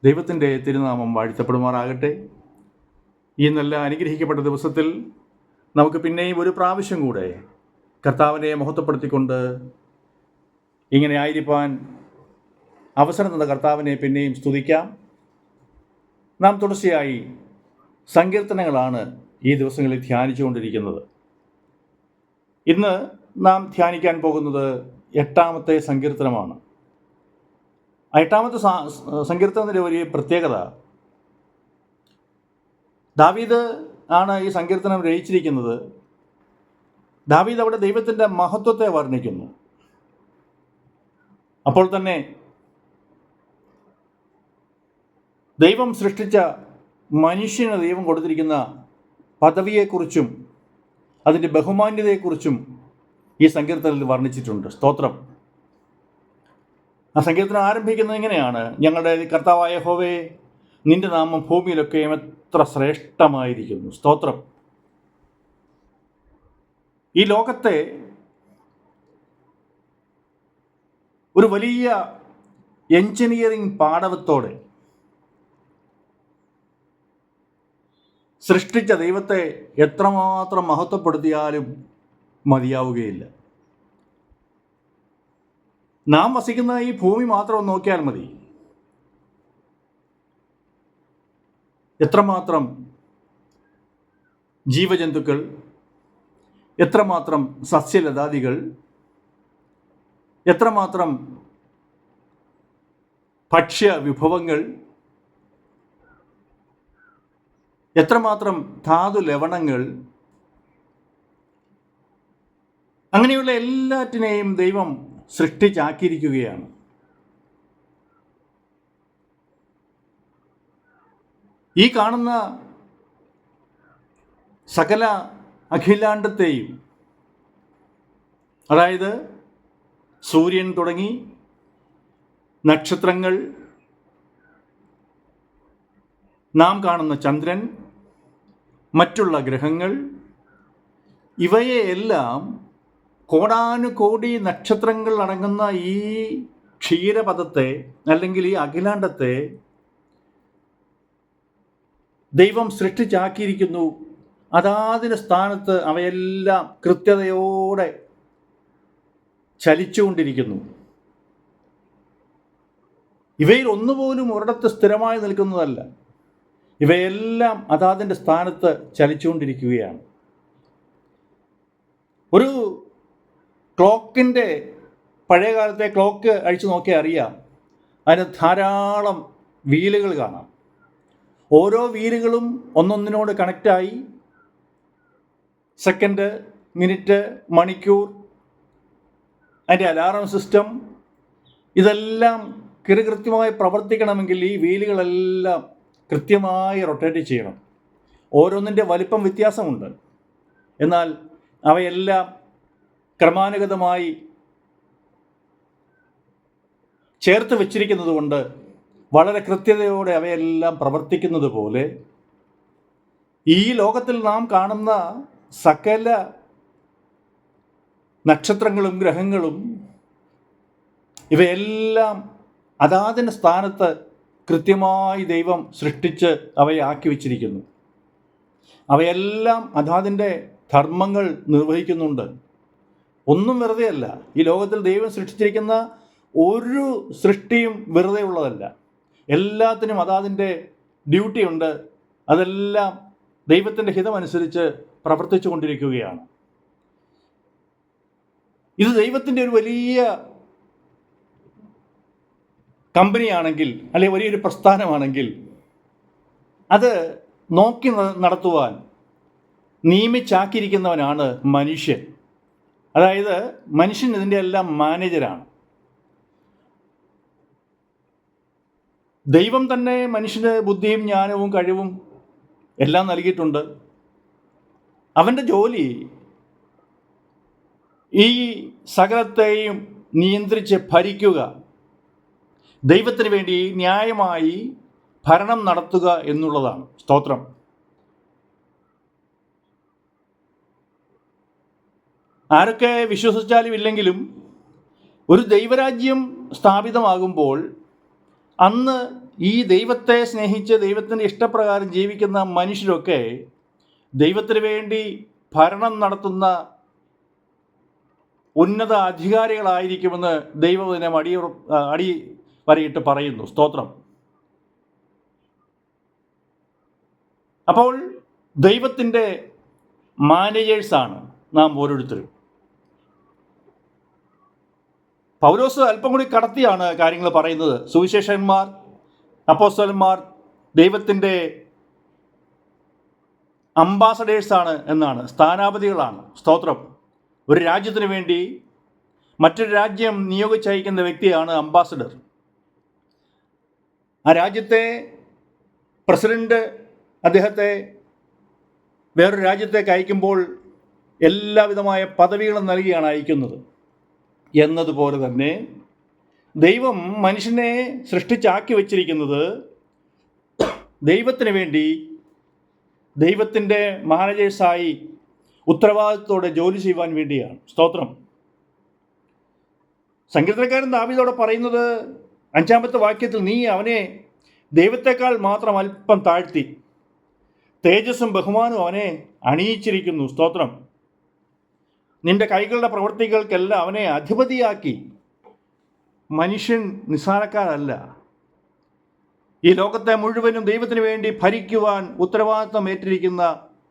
ദൈവത്തിൻ്റെ തിരുനാമം വാഴ്ത്തപ്പെടുമാറാകട്ടെ. ഈ നല്ല അനുഗ്രഹിക്കപ്പെട്ട ദിവസത്തിൽ നമുക്ക് പിന്നെയും ഒരു പ്രാവശ്യം കൂടെ കർത്താവിനെ മഹത്വപ്പെടുത്തിക്കൊണ്ട് ഇങ്ങനെ ആയിരിക്കാൻ അവസരം തന്ന കർത്താവിനെ പിന്നെയും സ്തുതിക്കാം. നാം തുടർച്ചയായി സങ്കീർത്തനങ്ങളാണ് ഈ ദിവസങ്ങളിൽ ധ്യാനിച്ചുകൊണ്ടിരിക്കുന്നത്. ഇന്ന് നാം ധ്യാനിക്കാൻ പോകുന്നത് 8-ാമത്തെ സങ്കീർത്തനമാണ്. 8-ാമത്തെ സങ്കീർത്തനത്തിൻ്റെ ഒരു പ്രത്യേകത, ദാവീദ് ആണ് ഈ സങ്കീർത്തനം രചിച്ചിരിക്കുന്നത്. ദാവീദ് അവിടെ ദൈവത്തിൻ്റെ മഹത്വത്തെ വർണ്ണിക്കുന്നു. അപ്പോൾ തന്നെ ദൈവം സൃഷ്ടിച്ച മനുഷ്യന് ദൈവം കൊടുത്തിരിക്കുന്ന പദവിയെക്കുറിച്ചും അതിൻ്റെ ബഹുമാന്യതയെക്കുറിച്ചും ഈ സങ്കീർത്തനത്തിൽ വർണ്ണിച്ചിട്ടുണ്ട്. സ്തോത്രം. ആ സങ്കീർത്തനം ആരംഭിക്കുന്നത് ഇങ്ങനെയാണ്: ഞങ്ങളുടെ കർത്താവായ യഹോവേ, നിന്റെ നാമം ഭൂമിയിലൊക്കെ എത്ര ശ്രേഷ്ഠമായിരിക്കുന്നു. സ്തോത്രം. ഈ ലോകത്തെ ഒരു വലിയ എഞ്ചിനീയറിംഗ് പാടവത്തോടെ സൃഷ്ടിച്ച ദൈവത്തെ എത്രമാത്രം മഹത്വപ്പെടുത്തിയാലും മതിയാവുകയില്ല. നാം വസിക്കുന്ന ഈ ഭൂമി മാത്രം നോക്കിയാൽ മതി. എത്രമാത്രം ജീവജന്തുക്കൾ, എത്രമാത്രം സസ്യലതാദികൾ, എത്രമാത്രം ഭക്ഷ്യ വിഭവങ്ങൾ, എത്രമാത്രം ധാതു ലവണങ്ങൾ, അങ്ങനെയുള്ള എല്ലാറ്റിനെയും ദൈവം സൃഷ്ടിച്ചാക്കിയിരിക്കുകയാണ്. ഈ കാണുന്ന സകല അഖിലാണ്ടത്തെയും, അതായത് സൂര്യൻ തുടങ്ങി നക്ഷത്രങ്ങൾ, നാം കാണുന്ന ചന്ദ്രൻ, മറ്റുള്ള ഗ്രഹങ്ങൾ, ഇവയെല്ലാം കോടാനുകോടി നക്ഷത്രങ്ങൾ അടങ്ങുന്ന ഈ ക്ഷീരപഥത്തെ അല്ലെങ്കിൽ ഈ അഖിലാണ്ടത്തെ ദൈവം സൃഷ്ടിച്ചാക്കിയിരിക്കുന്നു. അതാതിൻ്റെ സ്ഥാനത്ത് അവയെല്ലാം കൃത്യതയോടെ ചലിച്ചുകൊണ്ടിരിക്കുന്നു. ഇവയിൽ ഒന്നുപോലും ഒരിടത്ത് സ്ഥിരമായി നിൽക്കുന്നതല്ല. ഇവയെല്ലാം അതാതിൻ്റെ സ്ഥാനത്ത് ചലിച്ചുകൊണ്ടിരിക്കുകയാണ്. ഒരു ക്ലോക്കിൻ്റെ, പഴയകാലത്തെ ക്ലോക്ക് അഴിച്ചു നോക്കിയാൽ അറിയാം, അതിന് ധാരാളം വീലുകൾ കാണാം. ഓരോ വീലുകളും ഒന്നൊന്നിനോട് കണക്റ്റായി സെക്കൻഡ്, മിനിറ്റ്, മണിക്കൂർ, അതിൻ്റെ അലാറം സിസ്റ്റം, ഇതെല്ലാം കൃത്യമായി പ്രവർത്തിക്കണമെങ്കിൽ ഈ വീലുകളെല്ലാം കൃത്യമായി റൊട്ടേറ്റ് ചെയ്യണം. ഓരോന്നിൻ്റെ വലിപ്പം വ്യത്യാസമുണ്ട്, എന്നാൽ അവയെല്ലാം ക്രമാനുഗതമായി ചേർത്ത് വച്ചിരിക്കുന്നത് കൊണ്ട് വളരെ കൃത്യതയോടെ അവയെല്ലാം പ്രവർത്തിക്കുന്നത് പോലെ ഈ ലോകത്തിൽ നാം കാണുന്ന സകല നക്ഷത്രങ്ങളും ഗ്രഹങ്ങളും ഇവയെല്ലാം അതാതിൻ്റെ സ്ഥാനത്ത് കൃത്യമായി ദൈവം സൃഷ്ടിച്ച് അവയെ ആക്കി വച്ചിരിക്കുന്നു. അവയെല്ലാം അതാതിൻ്റെ ധർമ്മങ്ങൾ നിർവഹിക്കുന്നുണ്ട്. ഒന്നും വെറുതെ അല്ല. ഈ ലോകത്തിൽ ദൈവം സൃഷ്ടിച്ചിരിക്കുന്ന ഒരു സൃഷ്ടിയും വെറുതെ ഉള്ളതല്ല. എല്ലാത്തിനും അതാതിൻ്റെ ഡ്യൂട്ടി ഉണ്ട്. അതെല്ലാം ദൈവത്തിൻ്റെ ഹിതമനുസരിച്ച് പ്രവർത്തിച്ചു കൊണ്ടിരിക്കുകയാണ്. ഇത് ദൈവത്തിൻ്റെ ഒരു വലിയ കമ്പനിയാണെങ്കിൽ, അല്ലെങ്കിൽ വലിയൊരു പ്രസ്ഥാനമാണെങ്കിൽ, അത് നോക്കി നടത്തുവാൻ നിയമിച്ചാക്കിയിരിക്കുന്നവനാണ് മനുഷ്യൻ. അതായത് മനുഷ്യൻ ഇതിൻ്റെ എല്ലാം മാനേജരാണ്. ദൈവം തന്നെ മനുഷ്യന് ബുദ്ധിയും ജ്ഞാനവും കഴിവും എല്ലാം നൽകിയിട്ടുണ്ട്. അവൻ്റെ ജോലി ഈ സകലത്തെയും നിയന്ത്രിച്ച് ഭരിക്കുക, ദൈവത്തിന് വേണ്ടി ന്യായമായി ഭരണം നടത്തുക എന്നുള്ളതാണ്. സ്തോത്രം. ആരൊക്കെ വിശ്വസിച്ചാലും ഇല്ലെങ്കിലും ഒരു ദൈവരാജ്യം സ്ഥാപിതമാകുമ്പോൾ അന്ന് ഈ ദൈവത്തെ സ്നേഹിച്ച് ദൈവത്തിൻ്റെ ഇഷ്ടപ്രകാരം ജീവിക്കുന്ന മനുഷ്യരൊക്കെ ദൈവത്തിന് വേണ്ടി ഭരണം നടത്തുന്ന ഉന്നത അധികാരികളായിരിക്കുമെന്ന് ദൈവവചനം അടി വരയിട്ട് പറയുന്നു. സ്തോത്രം. അപ്പോൾ ദൈവത്തിൻ്റെ മാനേജേഴ്സാണ് നാം ഓരോരുത്തരും. പൗലോസ് അല്പം കൂടി കടത്തിയാണ് കാര്യങ്ങൾ പറയുന്നത്. സുവിശേഷകന്മാർ, അപ്പോസ്തലന്മാർ ദൈവത്തിൻ്റെ അംബാസഡേഴ്സാണ് എന്നാണ്, സ്ഥാനാപതികളാണ്. സ്തോത്രം. ഒരു രാജ്യത്തിന് വേണ്ടി മറ്റൊരു രാജ്യം നിയോഗിച്ചയക്കുന്ന വ്യക്തിയാണ് അംബാസഡർ. ആ രാജ്യത്തെ പ്രസിഡന്റ് അദ്ദേഹത്തെ വേറൊരു രാജ്യത്തേക്ക് അയക്കുമ്പോൾ എല്ലാവിധമായ പദവികളും നൽകിയാണ് അയക്കുന്നത്. എന്നതുപോലെ തന്നെ ദൈവം മനുഷ്യനെ സൃഷ്ടിച്ചാക്കി വച്ചിരിക്കുന്നത് ദൈവത്തിന് വേണ്ടി ദൈവത്തിൻ്റെ മാനേജേഴ്സായി ഉത്തരവാദിത്തത്തോടെ ജോലി ചെയ്യുവാൻ വേണ്ടിയാണ്. സ്തോത്രം. സങ്കീർത്തനക്കാരൻ ദാവീദോടെ പറയുന്നത് 5-ാമത്തെ വാക്യത്തിൽ, നീ അവനെ ദൈവത്തെക്കാൾ മാത്രം അല്പം താഴ്ത്തി, തേജസ്സും ബഹുമാനവും അവനെ അണിയിച്ചിരിക്കുന്നു. സ്തോത്രം. നിന്റെ കൈകളുടെ പ്രവൃത്തികൾക്കെല്ലാം അവനെ അധിപതിയാക്കി. മനുഷ്യൻ നിസ്സാരക്കാരല്ല. ഈ ലോകത്തെ മുഴുവനും ദൈവത്തിന് വേണ്ടി ഭരിക്കുവാൻ ഉത്തരവാദിത്വം ഏറ്റിരിക്കുന്ന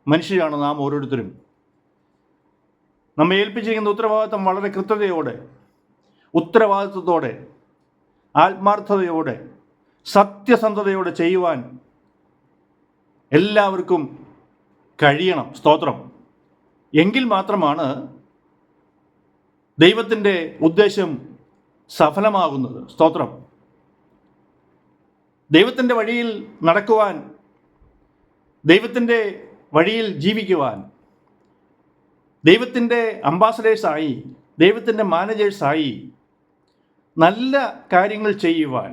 മനുഷ്യരാണ് നാം ഓരോരുത്തരും. നമ്മെ ഏൽപ്പിച്ചിരിക്കുന്ന ഉത്തരവാദിത്വം വളരെ കൃത്യതയോടെ, ഉത്തരവാദിത്വത്തോടെ, ആത്മാർത്ഥതയോടെ, സത്യസന്ധതയോടെ ചെയ്യുവാൻ എല്ലാവർക്കും കഴിയണം. സ്തോത്രം. എങ്കിൽ മാത്രമാണ് ദൈവത്തിൻ്റെ ഉദ്ദേശം സഫലമാകുന്നത്. സ്തോത്രം. ദൈവത്തിൻ്റെ വഴിയിൽ നടക്കുവാൻ, ദൈവത്തിൻ്റെ വഴിയിൽ ജീവിക്കുവാൻ, ദൈവത്തിൻ്റെ അംബാസഡേഴ്സായി, ദൈവത്തിൻ്റെ മാനേജേഴ്സായി നല്ല കാര്യങ്ങൾ ചെയ്യുവാൻ,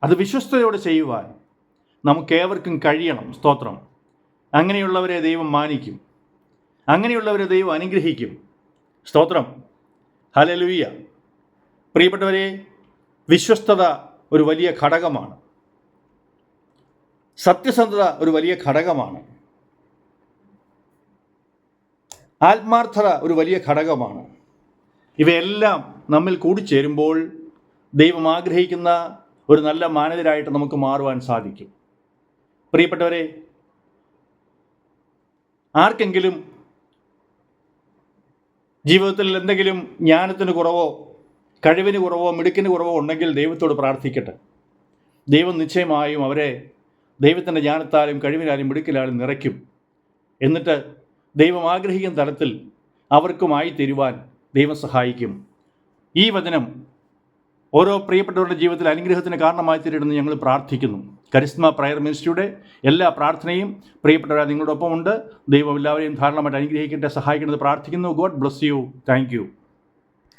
അത് വിശ്വസ്തയോടെ ചെയ്യുവാൻ നമുക്കേവർക്കും കഴിയണം. സ്തോത്രം. അങ്ങനെയുള്ളവരെ ദൈവം മാനിക്കും, അങ്ങനെയുള്ളവരെ ദൈവം അനുഗ്രഹിക്കും. സ്തോത്രം. ഹല്ലേലൂയ. പ്രിയപ്പെട്ടവരെ, വിശ്വസ്തത ഒരു വലിയ ഘടകമാണ്. സത്യസന്ധത ഒരു വലിയ ഘടകമാണ്. ആത്മാർത്ഥത ഒരു വലിയ ഘടകമാണ്. ഇവയെല്ലാം നമ്മിൽ കൂടിച്ചേരുമ്പോൾ ദൈവം ആഗ്രഹിക്കുന്ന ഒരു നല്ല മാനേജരായിട്ട് നമുക്ക് മാറുവാൻ സാധിക്കും. പ്രിയപ്പെട്ടവരെ, ആർക്കെങ്കിലും ജീവിതത്തിൽ എന്തെങ്കിലും ജ്ഞാനത്തിന് കുറവോ കഴിവിന് കുറവോ മിടുക്കിന് കുറവോ ഉണ്ടെങ്കിൽ ദൈവത്തോട് പ്രാർത്ഥിക്കട്ടെ. ദൈവം നിശ്ചയമായും അവരെ ദൈവത്തിൻ്റെ ജ്ഞാനത്താലും കഴിവിനാലും മിടുക്കിലാലും നിറയ്ക്കും. എന്നിട്ട് ദൈവം ആഗ്രഹിക്കുന്ന തരത്തിൽ അവർക്കുമായി തരുവാൻ ദൈവം സഹായിക്കും. ഈ വചനം ഓരോ പ്രിയപ്പെട്ടവരുടെ ജീവിതത്തിൽ അനുഗ്രഹത്തിന് കാരണമായി തീരണമെന്ന് ഞങ്ങൾ പ്രാർത്ഥിക്കുന്നു. കരിസ്മ പ്രയർ മിനിസ്ട്രിയുടെ എല്ലാ പ്രാർത്ഥനയും പ്രിയപ്പെട്ടവരായ നിങ്ങളോടൊപ്പമുണ്ട്. ദൈവം എല്ലാവരെയും ധാരാളമായിട്ട് അനുഗ്രഹിക്കട്ടെ, സഹായിക്കണമെന്ന് പ്രാർത്ഥിക്കുന്നു. God bless you. Thank you.